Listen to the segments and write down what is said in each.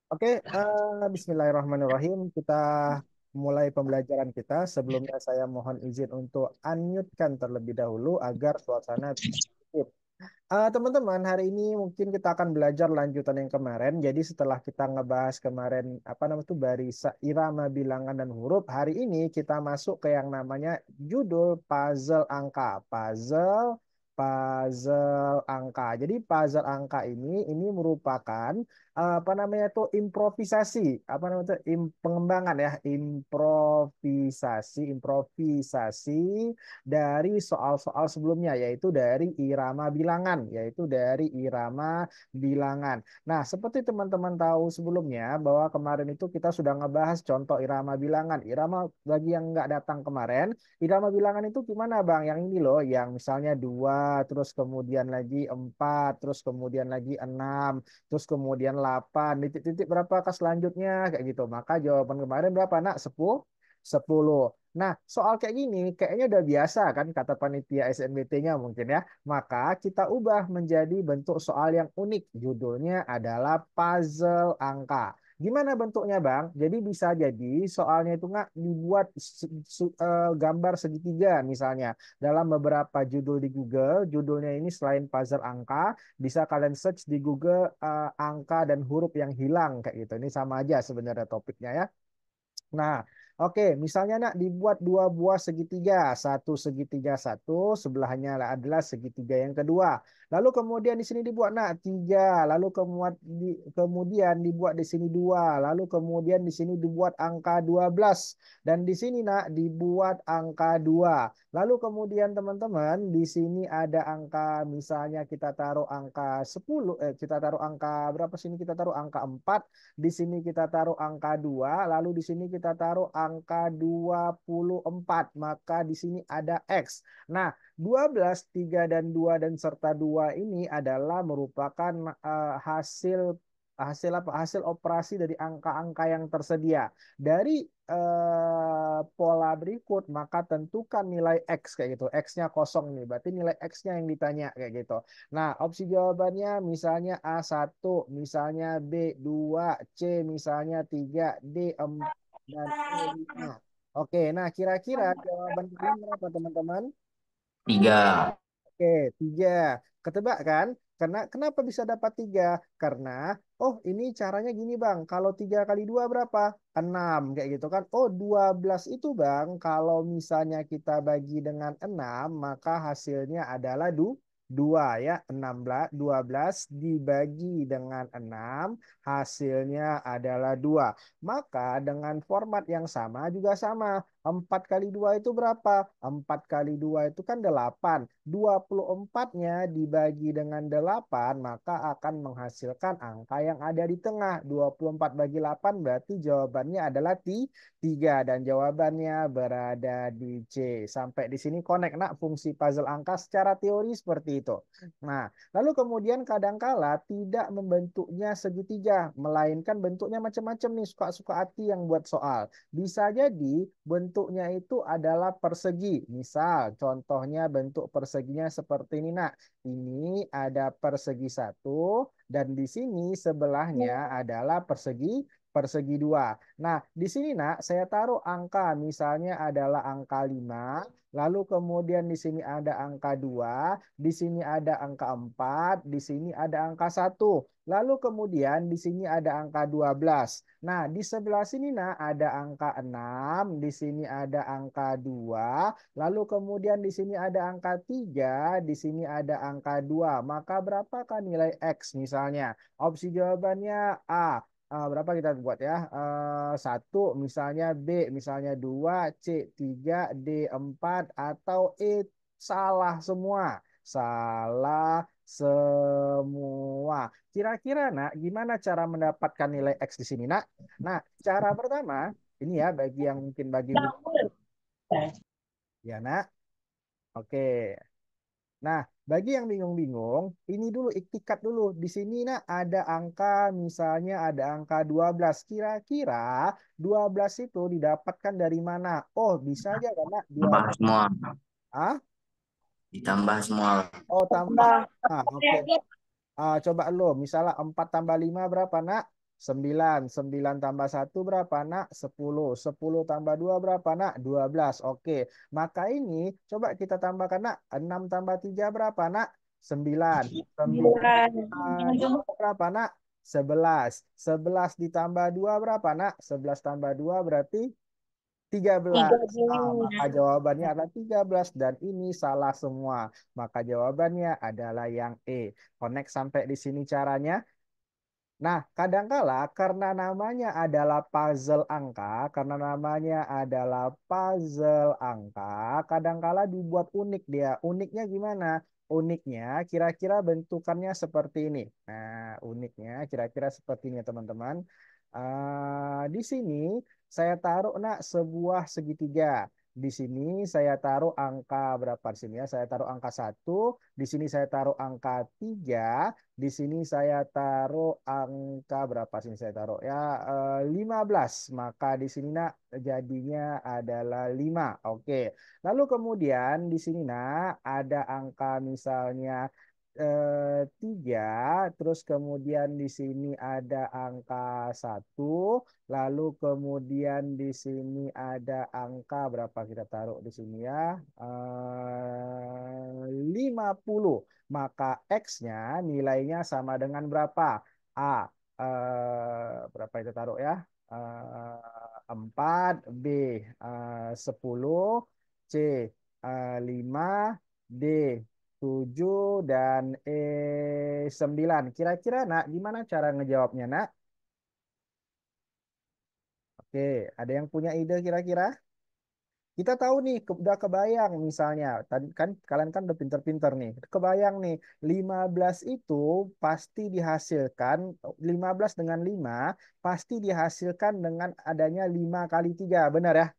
Oke, Bismillahirrahmanirrahim. Kita mulai pembelajaran kita mulai pembelajaran kita. Sebelumnya saya mohon izin untuk unmute-kan terlebih dahulu agar suasana bisa tertib. Teman-teman, hari ini mungkin kita akan belajar lanjutan yang kemarin. Jadi setelah kita ngebahas kemarin apa namanya itu barisa irama bilangan dan huruf, hari ini kita masuk ke yang namanya judul puzzle angka. Puzzle angka. Jadi puzzle angka ini merupakan apa namanya itu improvisasi, apa namanya itu pengembangan ya, improvisasi dari soal-soal sebelumnya, yaitu dari irama bilangan. Nah, seperti teman-teman tahu sebelumnya bahwa kemarin itu kita sudah ngebahas contoh irama bilangan. Irama bagi yang nggak datang kemarin, irama bilangan itu gimana Bang? Yang ini loh, yang misalnya dua, terus kemudian lagi empat, terus kemudian lagi enam, terus kemudian 8, titik-titik berapakah selanjutnya kayak gitu. Maka jawaban kemarin berapa nak? 10. Nah, soal kayak gini kayaknya udah biasa kan kata panitia SNBT-nya mungkin ya. Maka kita ubah menjadi bentuk soal yang unik. Judulnya adalah puzzle angka. Gimana bentuknya, Bang? Jadi bisa jadi soalnya itu nggak dibuat gambar segitiga misalnya. Dalam beberapa judul di Google, judulnya ini selain puzzle angka, bisa kalian search di Google angka dan huruf yang hilang kayak gitu. Ini sama aja sebenarnya topiknya ya. Nah, oke, misalnya nak dibuat dua buah segitiga, satu segitiga satu, sebelahnya adalah segitiga yang kedua. Lalu kemudian di sini dibuat nak tiga, lalu kemudian dibuat di sini dua, lalu kemudian di sini dibuat angka 12 dan di sini nak dibuat angka dua. Lalu kemudian teman-teman di sini ada angka misalnya kita taruh angka 10, kita taruh angka berapa sini kita taruh angka 4, di sini kita taruh angka 2, lalu di sini kita taruh angka 24. Maka di sini ada X. Nah, 12, 3, dan 2 dan serta 2 ini adalah merupakan hasil hasil apa? Hasil operasi dari angka-angka yang tersedia. Dari pola berikut, maka tentukan nilai X kayak gitu. X-nya kosong nih, berarti nilai X-nya yang ditanya kayak gitu. Nah, opsi jawabannya misalnya A1, misalnya B2, C misalnya 3, D 4, dan E 5. Oke, nah kira-kira jawaban kalian berapa teman-teman? 3. Oke, 3. Ketebak kan? Karena kenapa bisa dapat 3? Karena, oh ini caranya gini Bang, kalau 3 kali 2 berapa? 6 kayak gitu kan. Oh 12 itu Bang, kalau misalnya kita bagi dengan 6, maka hasilnya adalah 2 ya. 12 dibagi dengan 6, hasilnya adalah 2. Maka dengan format yang sama juga sama. 4 kali 2 itu berapa? 4 kali 2 itu kan 8. 24-nya dibagi dengan 8, maka akan menghasilkan angka yang ada di tengah. 24 bagi 8 berarti jawabannya adalah 3. Dan jawabannya berada di C. Sampai di sini connect nak fungsi puzzle angka secara teori seperti itu. Nah, lalu kemudian kadangkala tidak membentuknya segitiga, melainkan bentuknya macam-macam nih, suka-suka hati yang buat soal. Bisa jadi bentuknya itu adalah persegi. Misal contohnya bentuk perseginya seperti ini nak. Ini ada persegi satu dan di sini sebelahnya adalah persegi persegi dua. Nah, di sini nak saya taruh angka misalnya adalah angka 5, lalu kemudian di sini ada angka 2, di sini ada angka 4, di sini ada angka 1. Lalu kemudian di sini ada angka 12. Nah, di sebelah sini nah ada angka 6, di sini ada angka 2, lalu kemudian di sini ada angka 3, di sini ada angka 2. Maka berapakah nilai X misalnya? Opsi jawabannya A. Berapa kita buat ya? 1 misalnya, B misalnya 2, C 3, D 4, atau E salah semua. Salah semua. Kira-kira nak, gimana cara mendapatkan nilai X di sini nak? Nah, cara pertama, ini ya bagi yang mungkin bagi ya nak. Oke. Nah, bagi yang bingung-bingung, ini dulu iktikat dulu. Di sini nak ada angka misalnya ada angka 12. Kira-kira 12 itu didapatkan dari mana? Oh, bisa aja karena Tambah 12. semua. Ah, Ditambah semua. oh tambah. Ah, oke. Coba lo, misalnya 4 tambah 5 berapa nak? 9. 9 tambah satu berapa, nak? 10. 10 tambah 2 berapa, nak? 12. Oke. Maka ini coba kita tambahkan, nak. 6 tambah 3 berapa, nak? 9. 9 Bulan. tambah berapa, nak? 11. 11 ditambah 2 berapa, nak? 11 tambah 2 berarti 13. Nah, maka 13. jawabannya adalah 13 dan ini salah semua. Maka jawabannya adalah yang E. Connect sampai di sini caranya. Nah, kadangkala karena namanya adalah puzzle angka, karena namanya adalah puzzle angka, kadangkala dibuat unik dia. Uniknya gimana? Uniknya kira-kira bentukannya seperti ini. Nah, uniknya kira-kira seperti ini, teman-teman. Di sini saya taruh, nak, sebuah segitiga. Di sini saya taruh angka berapa di sini ya? Saya taruh angka 1. Di sini saya taruh angka 3. Di sini saya taruh angka berapa sini saya taruh ya, 15. Maka di sini, nak, jadinya adalah 5. Oke. Lalu kemudian di sini, nak, ada angka misalnya 3, terus kemudian di sini ada angka 1, lalu kemudian di sini ada angka berapa kita taruh di sini ya, 50. Maka X-nya nilainya sama dengan berapa? A, berapa itu taruh ya? 4, B 10, C 5, D 7, dan E 9. Kira-kira, nak, gimana cara ngejawabnya, nak? Oke, ada yang punya ide kira-kira? Kita tahu nih, udah kebayang misalnya, tadi kan kalian kan udah pinter-pinter nih. Kebayang nih, 15 itu pasti dihasilkan, 15 dengan 5 pasti dihasilkan dengan adanya 5 kali 3. Benar ya?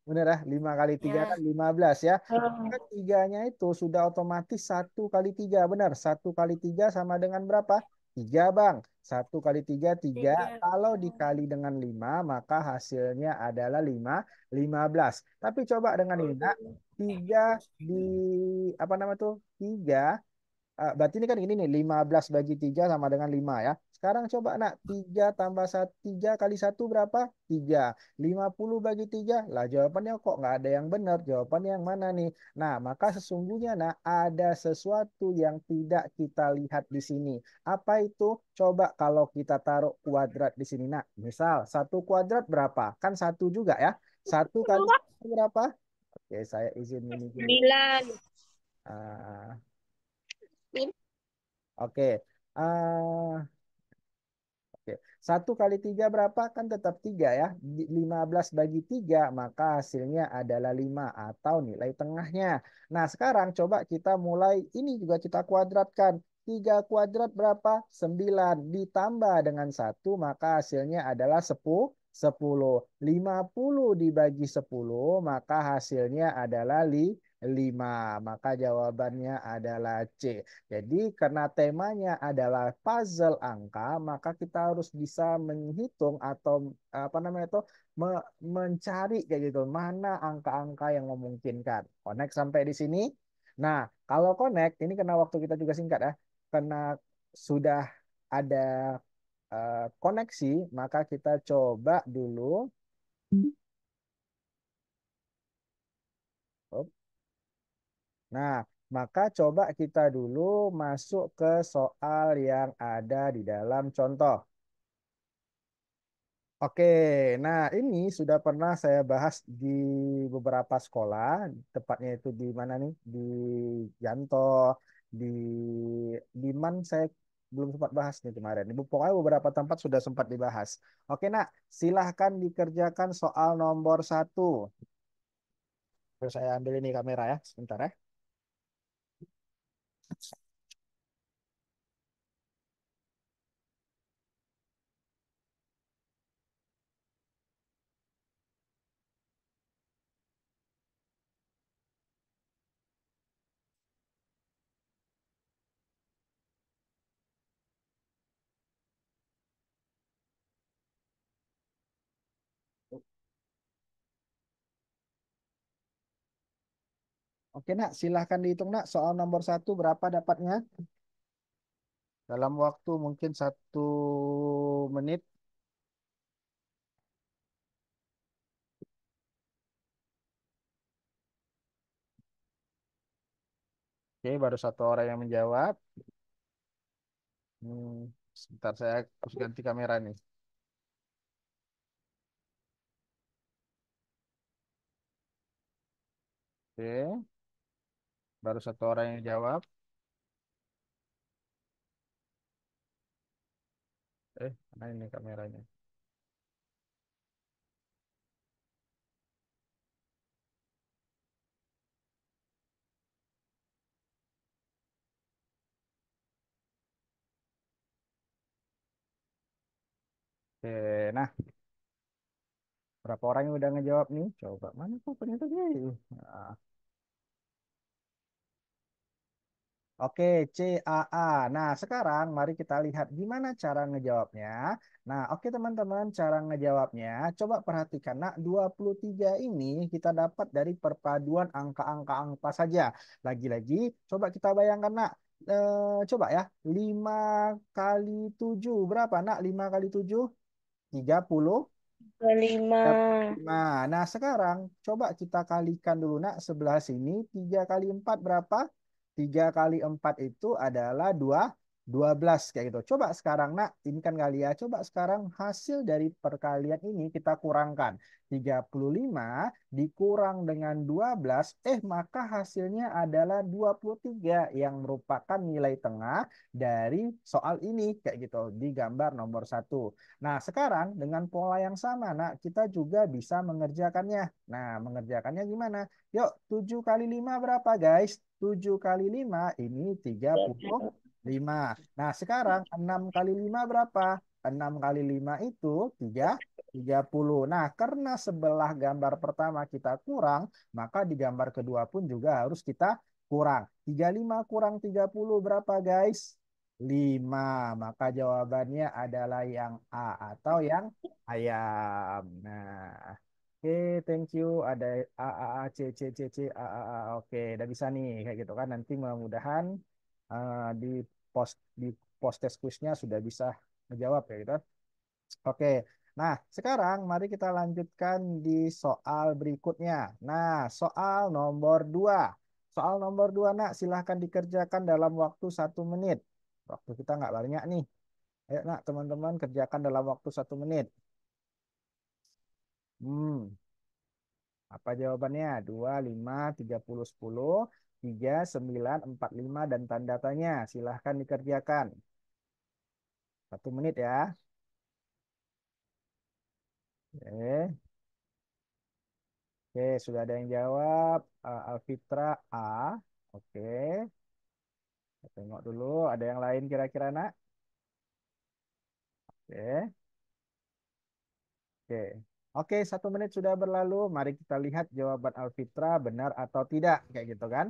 Benar ya? 5 kali 3 kan Ya. 15 ya. Oh, Kan tiganya itu sudah otomatis 1 kali 3. Benar, 1 kali 3 sama dengan berapa? 3, Bang. 1 kali 3, 3. 3. Kalau dikali dengan 5, maka hasilnya adalah 15. Tapi coba dengan ini, nak. 3 di, apa nama tuh? 3. Berarti ini kan gini nih, 15 bagi 3 sama dengan 5 ya. Sekarang coba, nak, 3 tambah 1, 3 kali 1 berapa? 3. 50 bagi 3. Lah, jawabannya kok nggak ada yang benar. Jawabannya yang mana nih? Nah, maka sesungguhnya, nak, ada sesuatu yang tidak kita lihat di sini. Apa itu? Coba kalau kita taruh kuadrat di sini, nak. Misal, 1 kuadrat berapa? Kan 1 juga ya. 1 kali 1 berapa? Oke, saya izin ini dulu. 9. Ah, oke. Ah, Oke. 1 kali 3 berapa? Kan tetap 3 ya. 15 bagi 3, maka hasilnya adalah 5 atau nilai tengahnya. Nah, sekarang coba kita mulai, ini juga kita kuadratkan. 3 kuadrat berapa? 9. Ditambah dengan 1, maka hasilnya adalah 10. 10. 50 dibagi 10, maka hasilnya adalah 5. Maka jawabannya adalah C. Jadi karena temanya adalah puzzle angka, maka kita harus bisa menghitung atau apa namanya itu, mencari kayak gitu mana angka-angka yang memungkinkan. Connect sampai di sini. Nah, kalau connect ini karena waktu kita juga singkat ya, karena sudah ada koneksi, maka kita coba dulu. Nah, maka coba kita dulu masuk ke soal yang ada di dalam contoh. Oke, nah ini sudah pernah saya bahas di beberapa sekolah, tepatnya itu di mana nih? Di Janto, di Man saya belum sempat bahas nih kemarin. Ibu pokoknya beberapa tempat sudah sempat dibahas. Oke, nak, silahkan dikerjakan soal nomor 1. Terus saya ambil ini kamera ya, sebentar ya. Oke, nak, silahkan dihitung, nak, soal nomor 1 berapa dapatnya? Dalam waktu mungkin 1 menit. Oke, baru satu orang yang menjawab. Sebentar saya harus ganti kamera nih. Oke, baru satu orang yang jawab. Mana ini kameranya? Oke, nah berapa orang yang udah ngejawab nih? Coba mana tuh ternyata dia. Nah, oke, CAA. Nah, sekarang mari kita lihat gimana cara ngejawabnya. Nah, oke teman-teman, cara ngejawabnya. Coba perhatikan, nak 23 ini kita dapat dari perpaduan angka-angka apa saja. Lagi-lagi, coba kita bayangkan, nak. Coba ya, 5 kali 7 berapa, nak? 5 kali 7, 30. 25. Nah, sekarang coba kita kalikan dulu nak sebelah sini. 3 kali 4 berapa? 3 kali 4 itu adalah 12 kayak gitu. Coba sekarang nak, ini kan kali ya. Coba sekarang hasil dari perkalian ini kita kurangkan. 35 dikurang dengan 12, maka hasilnya adalah 23 yang merupakan nilai tengah dari soal ini kayak gitu di gambar nomor satu. Nah, sekarang dengan pola yang sama, nak, kita juga bisa mengerjakannya. Nah, mengerjakannya gimana? Yuk, 7 kali 5 berapa, guys? 7 kali 5 ini 35. Nah, sekarang 6 kali 5 berapa? 6 kali 5 itu 30. Nah, karena sebelah gambar pertama kita kurang, maka di gambar kedua pun juga harus kita kurang. 35 kurang 30 berapa, guys? 5. Maka jawabannya adalah yang A atau yang ayam. Nah, oke, thank you. Ada A, C, C, C, C, A. Oke, udah bisa nih kayak gitu kan. Nanti mudah-mudahan di di post test quiznya sudah bisa menjawab ya gitu. Oke. Nah, sekarang mari kita lanjutkan di soal berikutnya. Nah, soal nomor 2. Soal nomor 2, nak, silahkan dikerjakan dalam waktu 1 menit. Waktu kita nggak banyak nih. Ayo, nak, teman-teman kerjakan dalam waktu 1 menit. Hmm, apa jawabannya? 2, 5, 30, 10, 3, 9, 4, 5, dan tanda tanya. Silahkan dikerjakan. 1 menit ya. Oke. Oke, sudah ada yang jawab. Alfitra A. Oke, kita tengok dulu. Ada yang lain kira-kira, nak? Oke, oke. Oke, 1 menit sudah berlalu. Mari kita lihat jawaban Alfitra benar atau tidak. Kayak gitu kan.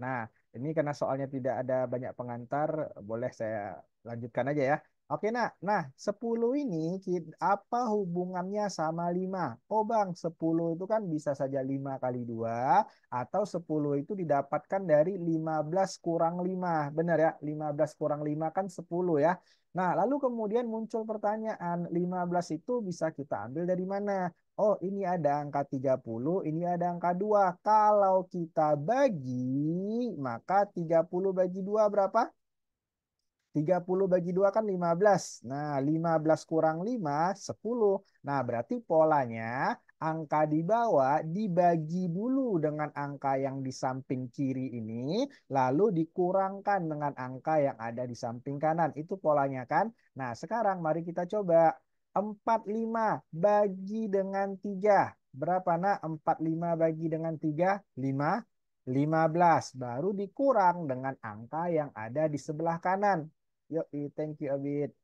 Nah, ini karena soalnya tidak ada banyak pengantar, boleh saya lanjutkan aja ya. Oke, nah 10 ini apa hubungannya sama 5? Oh Bang, 10 itu kan bisa saja 5 kali 2, atau 10 itu didapatkan dari 15 kurang 5. Benar ya, 15 kurang 5 kan 10 ya. Nah, lalu kemudian muncul pertanyaan, 15 itu bisa kita ambil dari mana? Oh, ini ada angka 30, ini ada angka 2. Kalau kita bagi, maka 30 bagi 2 berapa? 30 bagi 2 kan 15. Nah, 15 kurang 5, 10. Nah, berarti polanya angka di bawah dibagi dulu dengan angka yang di samping kiri ini, lalu dikurangkan dengan angka yang ada di samping kanan. Itu polanya kan? Nah, sekarang mari kita coba. 45 bagi dengan 3. Berapa, nak? 45 bagi dengan 3? 5. 15. Baru dikurang dengan angka yang ada di sebelah kanan. Yuk, thank you Abid.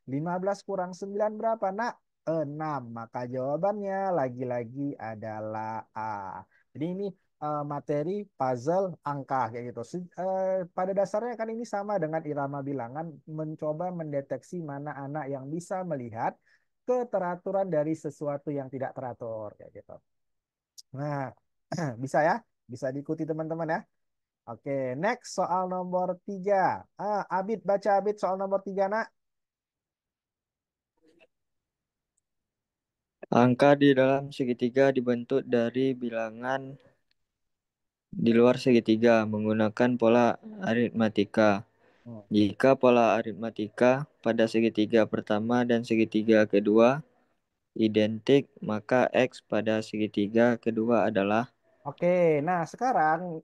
15 kurang 9 berapa, nak? 6. Maka jawabannya lagi-lagi adalah A. Jadi ini materi puzzle angka kayak gitu. Pada dasarnya kan ini sama dengan irama bilangan, mencoba mendeteksi mana anak yang bisa melihat keteraturan dari sesuatu yang tidak teratur kayak gitu. Nah, bisa ya? Bisa diikuti teman-teman ya. Oke, next soal nomor 3. Abid, baca Abid soal nomor 3, nak. Angka di dalam segitiga dibentuk dari bilangan di luar segitiga menggunakan pola aritmatika. Hmm. Jika pola aritmatika pada segitiga pertama dan segitiga kedua identik, maka X pada segitiga kedua adalah Oke, nah sekarang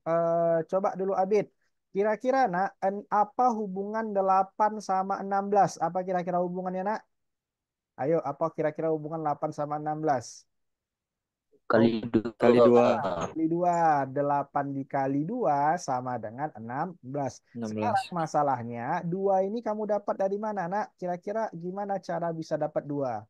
coba dulu Abid. Kira-kira nak, apa hubungan 8 sama 16? Apa kira-kira hubungannya nak? Ayo, apa kira-kira hubungan 8 sama 16? kali Oh, kali dua. dua kali 2. 8 dikali 2 sama dengan 16. enam Sekarang belas. masalahnya, 2 ini kamu dapat dari mana nak? Kira-kira gimana cara bisa dapat 2?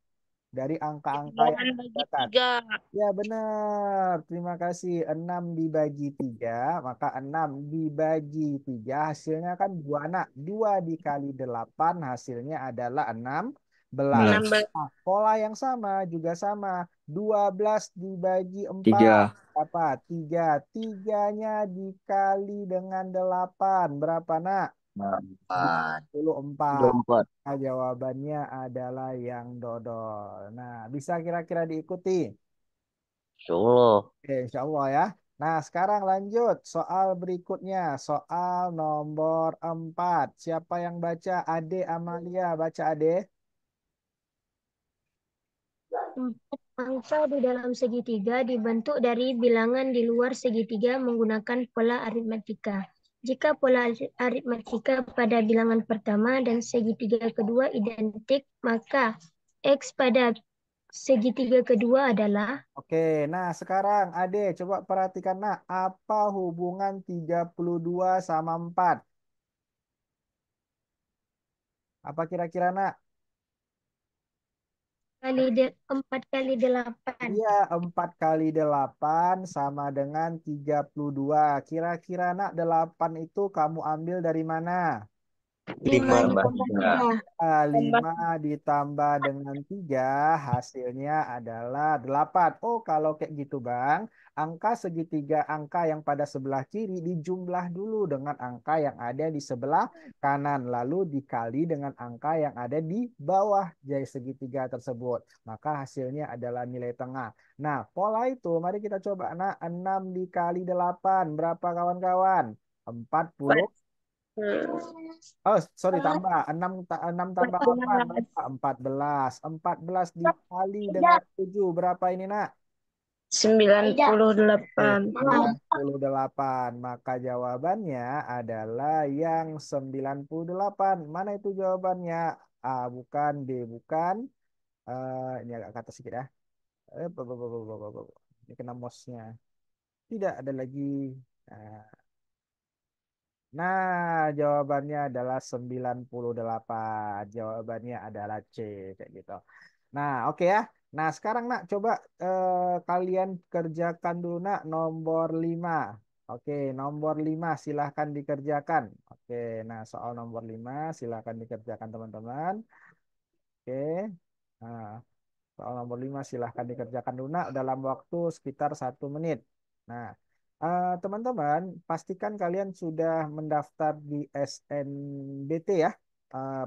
Dari angka-angka yang 8 bagi terdapat. 3. Ya benar, terima kasih. 6 dibagi 3, maka 6 dibagi 3 hasilnya kan 2 anak. 2 dikali 8 hasilnya adalah 16. 16. 16. Nah, pola yang sama juga sama. 12 dibagi 4 3. apa? 3. Tiganya dikali dengan 8. Berapa nak? 4. 24. 24. Nah, jawabannya adalah yang dodol. Nah, bisa kira-kira diikuti. Insya Allah. Oke, insya Allah ya. Nah, sekarang lanjut soal berikutnya. Soal nomor 4. Siapa yang baca? Ade Amalia. Baca Ade. 4 angka di dalam segitiga dibentuk dari bilangan di luar segitiga menggunakan pola aritmatika. Jika pola aritmatika pada bilangan pertama dan segitiga kedua identik, maka X pada segitiga kedua adalah Oke, nah sekarang Ade coba perhatikan nak. Apa hubungan 32 sama 4? Apa kira-kira nak? 4 kali 8. Iya, 4 kali 8 sama dengan 32. Kira-kira nak 8 itu kamu ambil dari mana? 5 Tambah ditambah 3. 3. 5 ditambah dengan 3 hasilnya adalah 8. Oh, kalau kayak gitu Bang, angka segitiga angka yang pada sebelah kiri dijumlah dulu dengan angka yang ada di sebelah kanan. Lalu dikali dengan angka yang ada di bawah dari segitiga tersebut. Maka hasilnya adalah nilai tengah. Nah, pola itu mari kita coba. Nah, 6 dikali 8. Berapa kawan-kawan? 40. Oh, sorry, tambah. 6 tambah 8 berapa? 14. 14 dikali dengan 7. Berapa ini, nak? 98. 98. Maka jawabannya adalah yang 98. Mana itu jawabannya? A bukan, B bukan. Ini agak ke atas sedikit ya. Ini kena mouse-nya. Tidak ada lagi. Nah, jawabannya adalah 98. Jawabannya adalah C kayak gitu. Nah, oke ya. Nah, sekarang nak coba kalian kerjakan dulu nak nomor 5. Oke, nomor 5 silahkan dikerjakan. Oke, nah soal nomor 5 silahkan dikerjakan teman-teman. Oke. Nah, soal nomor 5 silahkan dikerjakan dulu nak dalam waktu sekitar 1 menit. Nah, teman-teman pastikan kalian sudah mendaftar di SNBT ya.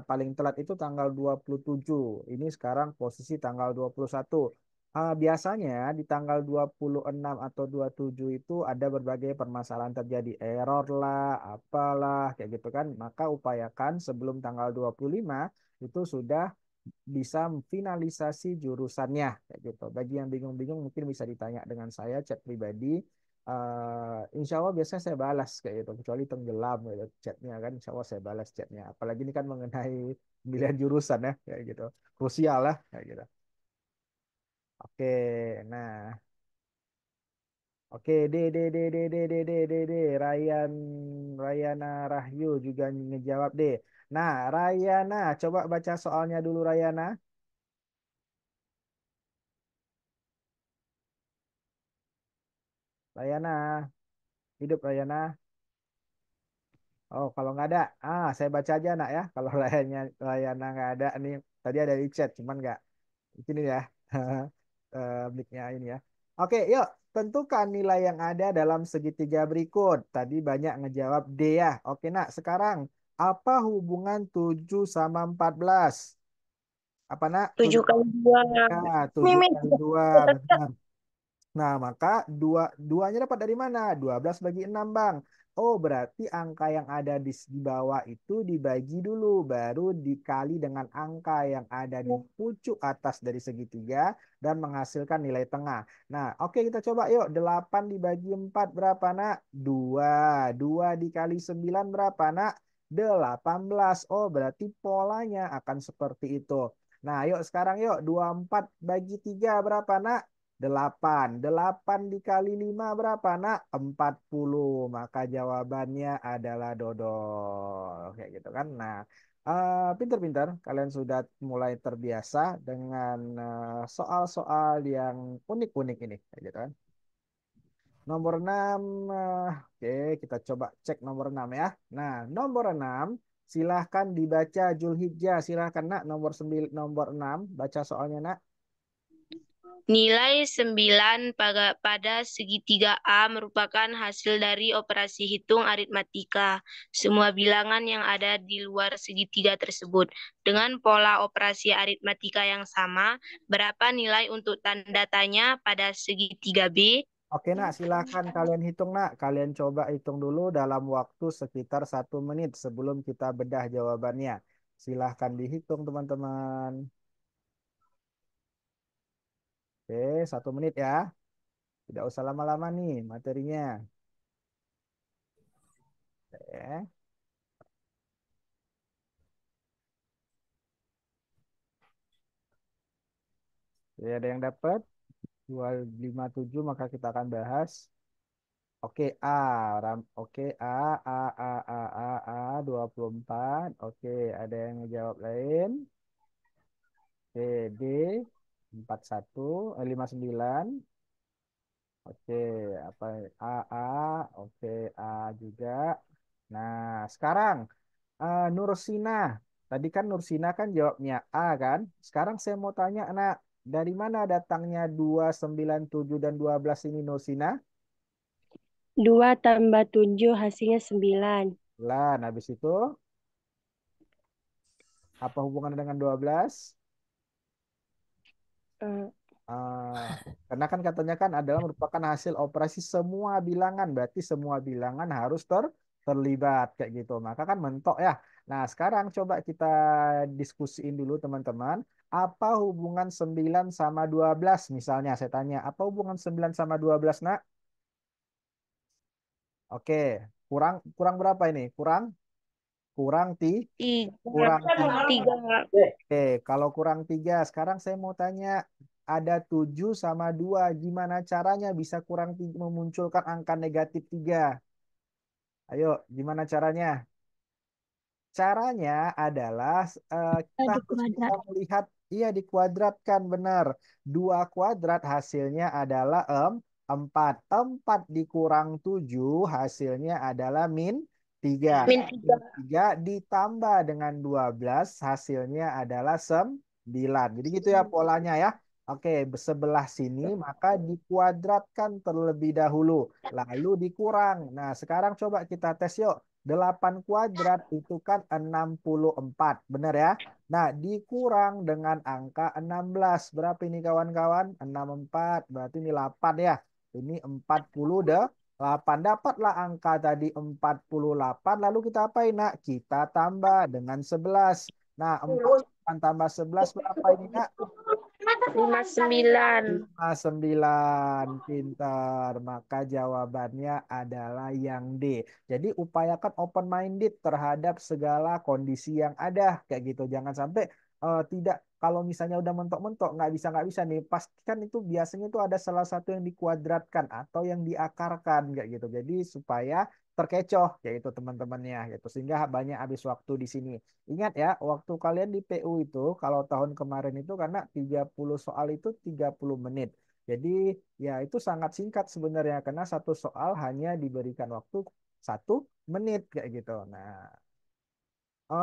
Paling telat itu tanggal 27. Ini sekarang posisi tanggal 21. Biasanya di tanggal 26 atau 27 itu ada berbagai permasalahan terjadi. Error lah, apalah, kayak gitu kan. Maka upayakan sebelum tanggal 25 itu sudah bisa finalisasi jurusannya kayak gitu. Bagi yang bingung-bingung mungkin bisa ditanya dengan saya chat pribadi. Insya Allah biasanya saya balas kayak gitu. Kecuali tenggelam gitu chatnya kan. Insya Allah saya balas chatnya. Apalagi ini kan mengenai pemilihan jurusan ya kayak gitu. Krusial lah kayak gitu. Oke, nah. Oke, D. Rayana Rahyu juga ngejawab D. Nah, Rayana, coba baca soalnya dulu Rayana. Rayana, hidup Rayana. Oh, kalau nggak ada, saya baca aja nak ya. Kalau layarnya nggak ada nih, tadi ada di chat, cuman nggak. Ini ya, mic-nya ini ya. Oke, yuk tentukan nilai yang ada dalam segitiga berikut. Tadi banyak ngejawab D ya. Oke nak, sekarang apa hubungan 7 sama 14? Apa nak? 7 kali 2. Ya, 7 Mimin. kali 2, benar. Nah, maka duanya dapat dari mana? 12 bagi 6 Bang. Oh, berarti angka yang ada di bawah itu dibagi dulu, baru dikali dengan angka yang ada di pucuk atas dari segitiga dan menghasilkan nilai tengah. Nah, oke kita coba yuk. 8 dibagi 4 berapa, Nak? 2. 2 dikali 9 berapa, Nak? 18. Oh, berarti polanya akan seperti itu. Nah, yuk sekarang yuk. 24 bagi 3 berapa, Nak? 8. 8 dikali 5 berapa, Nak? 40. Maka jawabannya adalah dodol. Kayak gitu kan. Nah, pinter-pinter. Kalian sudah mulai terbiasa dengan soal-soal yang unik-unik ini. Kayak gitu kan. Nomor 6. Oke, kita coba cek nomor 6 ya. Nah, nomor 6. Silahkan dibaca Zulhijjah. Silahkan, Nak. Nomor 6. Baca soalnya, Nak. Nilai 9 pada segitiga A merupakan hasil dari operasi hitung aritmatika semua bilangan yang ada di luar segitiga tersebut. Dengan pola operasi aritmatika yang sama, berapa nilai untuk tanda tanya pada segitiga B? Oke, Nak, silahkan kalian hitung, Nak. Kalian coba hitung dulu dalam waktu sekitar 1 menit sebelum kita bedah jawabannya. Silahkan dihitung, teman-teman. Oke, 1 menit ya. Tidak usah lama-lama nih materinya. Oke. Oke, ada yang dapat? 257, maka kita akan bahas. Oke, A. Oke, A, 24. Oke, ada yang menjawab lain? Oke, D. 41, 59. Oke, apa A, oke A juga. Nah, sekarang Nursina. Tadi kan Nursina kan jawabnya A kan? Sekarang saya mau tanya, anak, dari mana datangnya 297 dan 12 ini, Nursina? 2 tambah 7 hasilnya 9. Lah, habis itu apa hubungannya dengan 12? Eh, Eh, karena kan katanya kan adalah merupakan hasil operasi semua bilangan, berarti semua bilangan harus terlibat kayak gitu. Maka kan mentok ya. Nah, sekarang coba kita diskusiin dulu teman-teman. Apa hubungan 9 sama 12? Misalnya saya tanya, apa hubungan 9 sama 12, Nak? Oke, kurang kurang berapa ini? Kurang kurang ti kurang tiga. 3. Oke, kalau kurang 3, sekarang saya mau tanya, ada 7 sama 2, gimana caranya bisa kurang 3, memunculkan angka negatif 3? Ayo, gimana caranya? Caranya adalah kita Di harus bisa kuadrat. melihat, iya dikuadratkan, benar. 2 kuadrat hasilnya adalah 4. 4 dikurang 7 hasilnya adalah -3. Min 3. 3 ditambah dengan 12 hasilnya adalah 9. Jadi gitu ya polanya ya. Oke, sebelah sini maka dikuadratkan terlebih dahulu, lalu dikurang. Nah, sekarang coba kita tes yuk. 8 kuadrat itu kan 64, benar ya? Nah, dikurang dengan angka 16. Berapa ini kawan-kawan? 64, berarti ini 8 ya. Ini 48. Dapatlah angka tadi 48. Lalu kita apain, Nak? Kita tambah dengan 11. Nah, 4 tambah 11 berapa ini, Nak? 59. 59. Pintar. Maka jawabannya adalah yang D. Jadi upayakan open minded terhadap segala kondisi yang ada kayak gitu. Jangan sampai tidak, kalau misalnya udah mentok-mentok nggak bisa nih, pastikan itu biasanya itu ada salah satu yang dikuadratkan atau yang diakarkan kayak gitu. Jadi supaya terkecoh yaitu teman-temannya gitu, sehingga banyak habis waktu di sini. Ingat ya, waktu kalian di PU itu kalau tahun kemarin itu karena 30 soal itu 30 menit. Jadi ya itu sangat singkat sebenarnya karena satu soal hanya diberikan waktu 1 menit kayak gitu. Nah,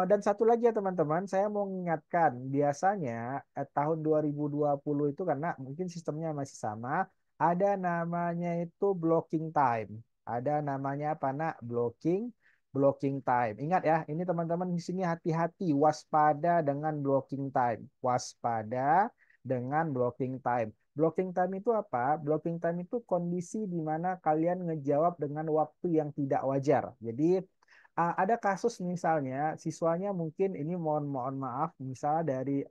dan satu lagi ya teman-teman, saya mau mengingatkan, biasanya tahun 2020 itu karena mungkin sistemnya masih sama, ada namanya itu blocking time. Ada namanya apa, Nak? Blocking blocking time. Ingat ya, ini teman-teman di sini hati-hati, waspada dengan blocking time. Waspada dengan blocking time. Blocking time itu apa? Blocking time itu kondisi di mana kalian ngejawab dengan waktu yang tidak wajar. Jadi ada kasus misalnya siswanya mungkin ini mohon mohon maaf misalnya dari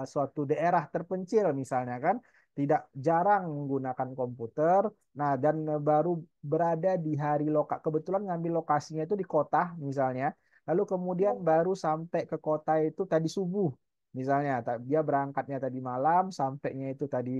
suatu daerah terpencil misalnya kan tidak jarang menggunakan komputer. Nah, dan baru berada di hari kebetulan ngambil lokasinya itu di kota misalnya. Lalu kemudian baru sampai ke kota itu tadi subuh. Misalnya, dia berangkatnya tadi malam, sampainya itu tadi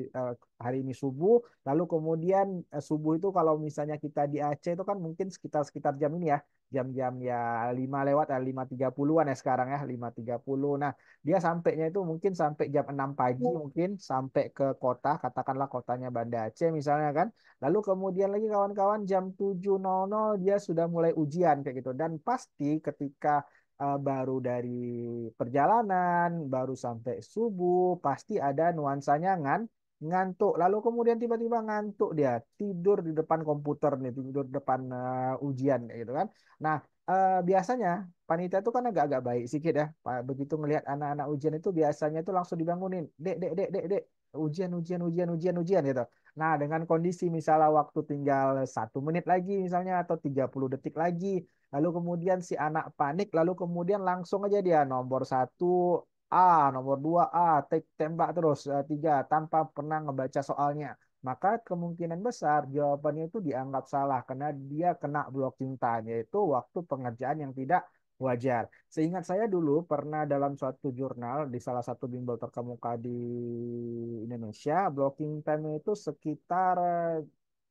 eh, hari ini subuh. Lalu kemudian subuh itu kalau misalnya kita di Aceh itu kan mungkin sekitar jam ini ya, jam-jam ya 5 lewat 5.30-an ya sekarang ya 5.30. Nah, dia sampainya itu mungkin sampai jam 6 pagi mungkin sampai ke kota, katakanlah kotanya Banda Aceh misalnya kan. Lalu kemudian lagi kawan-kawan jam 7.00 dia sudah mulai ujian kayak gitu. Dan pasti ketika baru dari perjalanan, baru sampai subuh, pasti ada nuansanya ngantuk. Lalu kemudian tiba-tiba ngantuk dia, tidur di depan komputer nih, tidur di depan ujian kayak gitu kan. Nah, biasanya panitia itu kan agak-agak baik sedikit ya. Begitu melihat anak-anak ujian itu biasanya itu langsung dibangunin. Dek, dek, dek, dek, dek. Ujian, ujian, ujian, ujian, ujian gitu. Nah, dengan kondisi misalnya waktu tinggal 1 menit lagi misalnya atau 30 detik lagi. Lalu kemudian si anak panik, lalu kemudian langsung aja dia nomor satu A, nomor dua A, tembak terus tiga tanpa pernah ngebaca soalnya. Maka kemungkinan besar jawabannya itu dianggap salah karena dia kena blocking time, yaitu waktu pengerjaan yang tidak wajar. Seingat saya dulu pernah dalam suatu jurnal di salah satu bimbel terkemuka di Indonesia, blocking time itu sekitar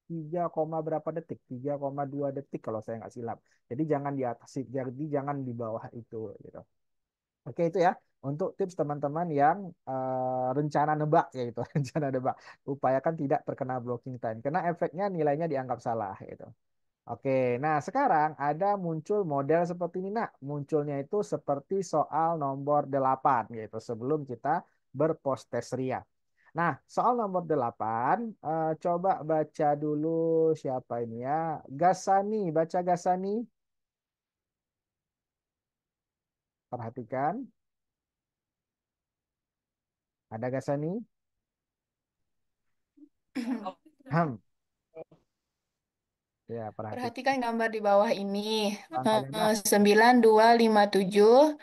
3, berapa detik, 3,2 detik kalau saya nggak silap. Jadi jangan di atas, jadi jangan di bawah itu gitu. Oke itu ya untuk tips teman-teman yang rencana nebak ya itu rencana nebak. Upayakan tidak terkena blocking time karena efeknya nilainya dianggap salah gitu. Oke, nah sekarang ada muncul model seperti ini nak. Munculnya itu seperti soal nomor 8 gitu sebelum kita berpostes ria. Nah, soal nomor 8 coba baca dulu siapa ini ya. Gasani, baca Gasani. Perhatikan, ada Gasani? Hmm. Ya, perhatikan. Perhatikan gambar di bawah ini. Angkanya nak. 9257,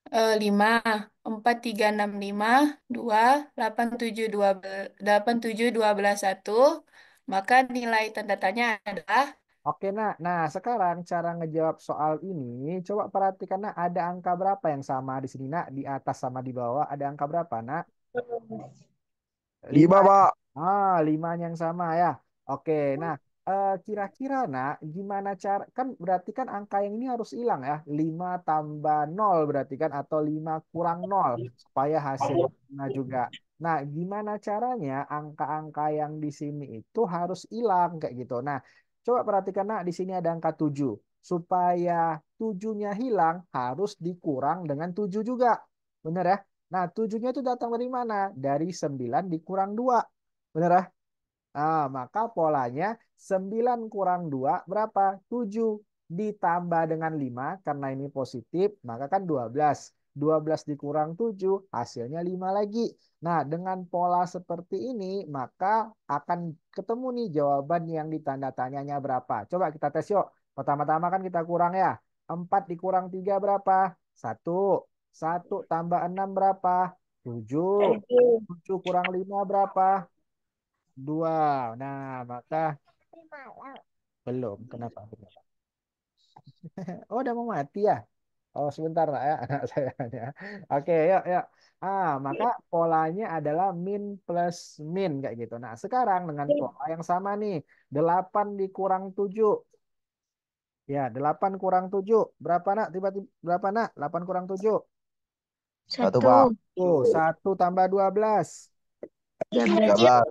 5, 4365, 2, 8712, 1. Maka nilai tanda tanya adalah Oke, nak. Nah, sekarang cara ngejawab soal ini, coba perhatikan, nak. Ada angka berapa yang sama di sini, nak? Di atas sama di bawah, ada angka berapa, nak? 5. 5, Pak. Limanya yang sama ya. Oke, nah kira-kira nak gimana cara kan berarti kan angka yang ini harus hilang ya. 5 tambah 0 berarti kan atau 5 kurang 0 supaya hasilnya 5 juga. Nah, gimana caranya angka-angka yang di sini itu harus hilang kayak gitu. Nah, coba perhatikan nak di sini ada angka 7. Supaya 7-nya hilang harus dikurang dengan 7 juga. Bener ya? Nah, 7-nya itu datang dari mana? Dari 9 dikurang 2. Bener ya? Maka polanya 9 kurang 2 berapa? 7 ditambah dengan 5 karena ini positif, maka kan 12. 12 dikurang 7 hasilnya 5 lagi. Nah, dengan pola seperti ini, maka akan ketemu nih jawaban yang ditanda tanyanya berapa. Coba kita tes yuk. Pertama-tama kan kita kurang ya. 4 dikurang 3 berapa? 1. 1 tambah 6 berapa? 7. 7 kurang 5 berapa? 2. Nah, maka belum. Kenapa? Oh, udah mau mati ya? Oh, sebentar lah ya anak saya. Ya. Oke, yuk, yuk. Maka polanya adalah min plus min kayak gitu. Nah, sekarang dengan pola yang sama nih. 8 dikurang 7. Ya, 8 kurang 7. Berapa nak? Tiba-tiba berapa nak? 8 kurang 7. 1, 1, Pak. 1 tambah 12. 13. 13.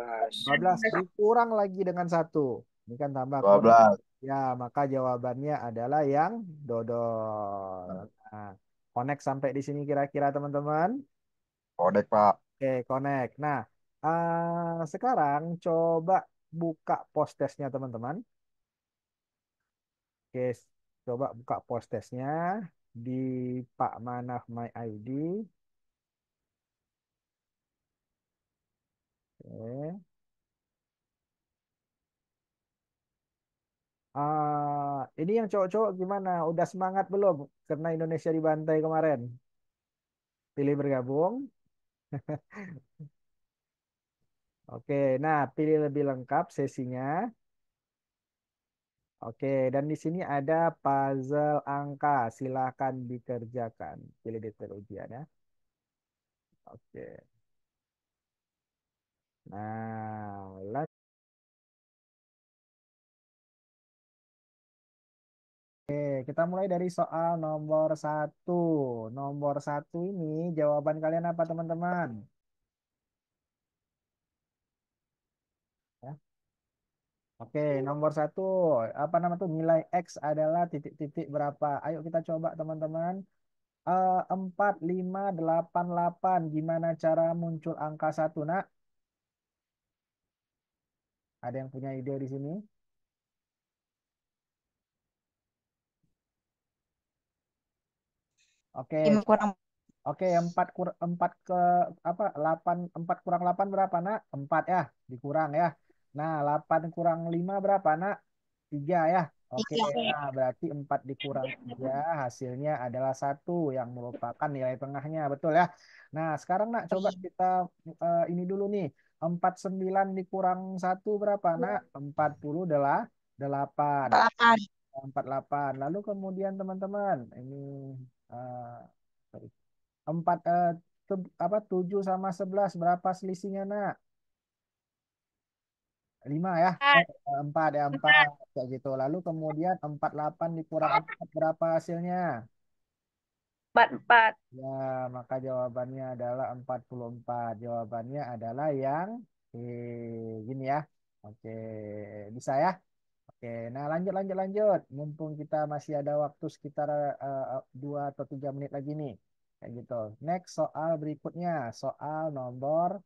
12 dikurang lagi dengan 1. Ini kan tambah kurang. 12. Ya, maka jawabannya adalah yang dodol. Nah, connect sampai di sini kira-kira teman-teman. Kodek, Pak. Oke, connect. Nah, sekarang coba buka post testnya teman-teman. Oke, Coba buka post testnya di Pak Manaf My ID. Oke. Ini yang cowok-cowok gimana? Udah semangat belum? Karena Indonesia dibantai kemarin. Pilih bergabung. Oke, nah pilih lebih lengkap sesinya. Oke, dan di sini ada puzzle angka. Silakan dikerjakan. Pilih detail ujian ya. Oke. Nah, oke, kita mulai dari soal nomor satu. Nomor satu ini jawaban kalian apa teman-teman? Ya. Oke, nomor satu, apa nama tuh nilai X adalah titik-titik berapa? Ayo kita coba teman-teman. 4, 5, 8, 8. Gimana cara muncul angka satu, nak? Ada yang punya ide di sini? Oke, 5 kurang oke, 4 ke apa? 8, 4 kurang 8 berapa, nak? 4 ya, dikurang ya. Nah, 8 kurang 5 berapa, nak? 3 ya. Oke, 3. nah berarti 4 dikurang 3 hasilnya adalah satu yang merupakan nilai tengahnya, betul ya. Nah, sekarang nak coba kita ini dulu nih. 49 dikurang satu berapa, nak? 48. 8. 48. Lalu kemudian teman-teman, ini eh, sorry. 4 apa 7 sama 11 berapa selisihnya, nak? 5 ya. 4 ya, 4 kayak gitu. Lalu kemudian 48 dikurang 4 berapa hasilnya? 44. Ya, maka jawabannya adalah 44. Jawabannya adalah yang gini ya. Oke, bisa ya? Oke, nah lanjut lanjut lanjut. Mumpung kita masih ada waktu sekitar 2 atau 3 menit lagi nih. Kayak gitu. Next soal berikutnya, soal nomor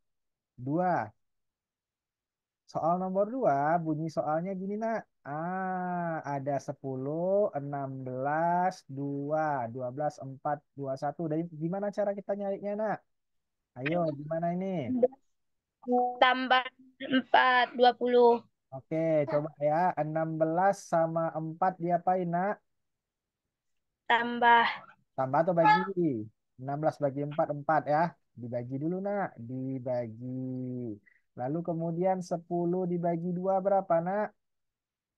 2. Soal nomor 2 bunyi soalnya gini, nak. Ada 10, 16, 2, 12, 4, 21. Dari gimana cara kita nyarinya, nak? Ayo, gimana ini? Tambah 4, 20. Oke, coba ya. 16 sama 4 diapain, nak? Tambah Tambah atau bagi? 16 bagi 4, 4 ya. Dibagi dulu, nak. Dibagi. Lalu kemudian 10 dibagi 2 berapa, nak?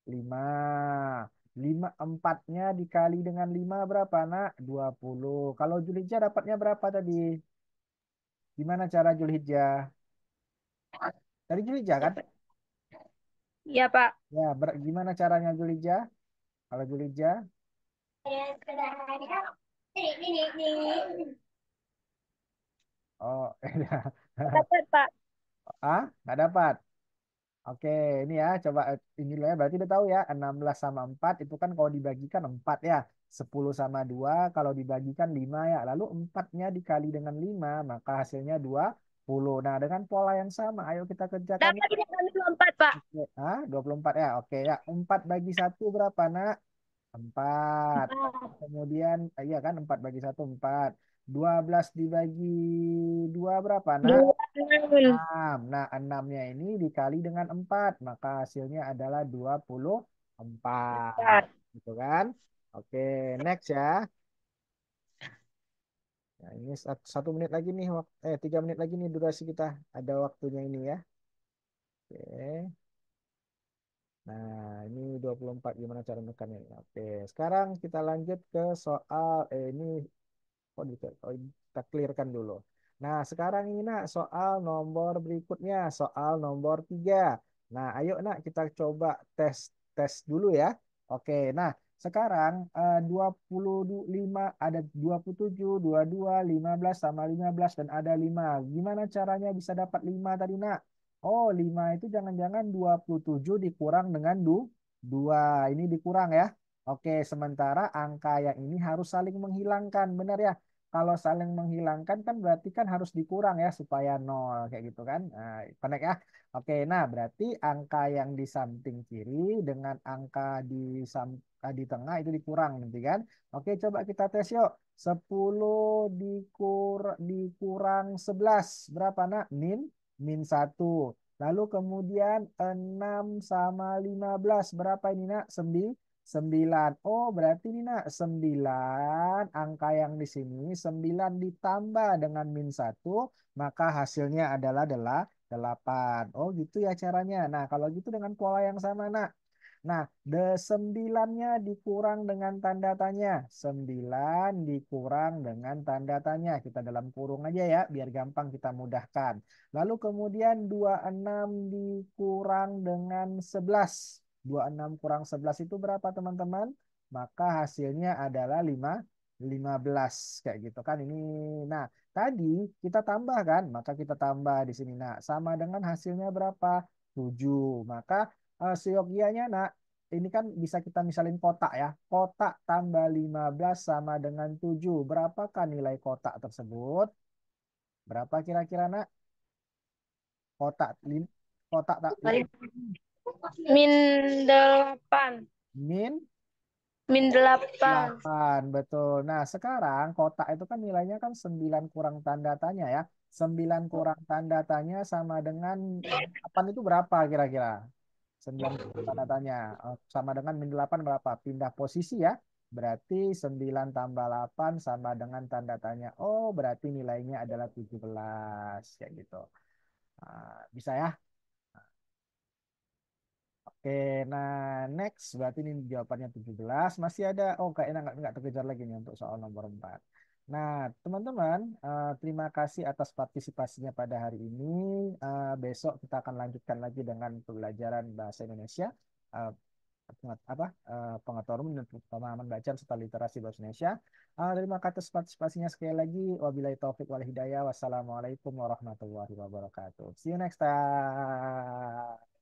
5. 5 empatnya dikali dengan 5 berapa, nak? 20. Kalau Julhijjah dapatnya berapa tadi? Gimana cara Julhijjah? Dari Julhijjah kan? ya, Pak. Ya, gimana caranya Julhijjah? Kalau Julhijjah? Oh, Dapat, Pak. nggak dapat. Oke, ini ya, coba ini lah ya. Berarti udah tahu ya, 16 sama 4 itu kan kalau dibagikan 4 ya. 10 sama 2 kalau dibagikan 5 ya. Lalu 4-nya dikali dengan 5 maka hasilnya 20. Nah, dengan pola yang sama, ayo kita kerjakan. Dapat tidak kami 24, Pak. 24 ya. Oke ya, 4 bagi 1 berapa, nak? 4. Kemudian, iya kan, 4 bagi 1, 4. 12 dibagi 2 berapa, nak? 26. 6. Nah, 6-nya ini dikali dengan 4, maka hasilnya adalah 24. Gitu kan? Oke, next ya. Nah, ini 1 menit lagi nih, 3 menit lagi nih durasi kita. Ada waktunya ini ya. Oke. Nah, ini 24 gimana cara menekannya. Oke, sekarang kita lanjut ke soal, ini kok oh, kita clearkan dulu. Nah, sekarang ini, nak, soal nomor berikutnya, soal nomor 3. Nah, ayo, nak, kita coba tes tes dulu ya. Oke, nah, sekarang 25 ada 27, 22, 15 sama 15 dan ada 5. Gimana caranya bisa dapat 5 tadi, nak? Oh, 5 itu jangan-jangan 27 dikurang dengan 2. Ini dikurang ya. Oke, sementara angka yang ini harus saling menghilangkan, benar ya? kalau saling menghilangkan kan berarti kan harus dikurang ya supaya nol kayak gitu kan. Nah, connect ya. Oke, nah berarti angka yang di samping kiri dengan angka di tengah itu dikurang nanti kan. Oke, coba kita tes yuk. 10 dikurang 11 berapa nak? Min 1. Lalu kemudian 6 sama 15 berapa ini nak? 9. Oh, berarti ini nak 9 angka yang di sini 9 ditambah dengan min 1 maka hasilnya adalah 8. Oh, gitu ya caranya. Nah, kalau gitu dengan pola yang sama nak. Nah, 9-nya dikurang dengan tanda tanya. 9 dikurang dengan tanda tanya. Kita dalam kurung aja ya, biar gampang kita mudahkan. Lalu kemudian 26 dikurang dengan 11. 26 kurang 11 itu berapa teman-teman? Maka hasilnya adalah 15 kayak gitu kan ini. Nah, tadi kita tambah kan, maka kita tambah di sini. Nah, sama dengan hasilnya berapa? 7. Maka seyogianya nak, ini kan bisa kita misalin kotak ya. Kotak tambah 15 sama dengan 7. Berapakah nilai kotak tersebut? Berapa kira-kira nak? Kotak kotak tak Min 8. min Min 8. 8, betul. Nah, sekarang kotak itu kan nilainya kan 9 kurang tanda tanya ya. 9 kurang tanda tanya sama dengan 8 itu berapa kira-kira? 9 kurang tanda tanya. Sama dengan min 8 berapa? Pindah posisi ya. Berarti 9 tambah 8 sama dengan tanda tanya. Oh, berarti nilainya adalah 17. Kayak gitu. Bisa ya? Oke, nah next berarti ini jawabannya 17. Masih ada, oh kayaknya nggak terkejar lagi nih untuk soal nomor 4. Nah, teman-teman, terima kasih atas partisipasinya pada hari ini. Besok kita akan lanjutkan lagi dengan pembelajaran bahasa Indonesia, eh, pengetahuan umum dan pemahaman bacaan serta literasi bahasa Indonesia. Terima kasih atas partisipasinya sekali lagi. Wabillahi taufik wal hidayah. Wassalamualaikum warahmatullahi wabarakatuh. See you next time.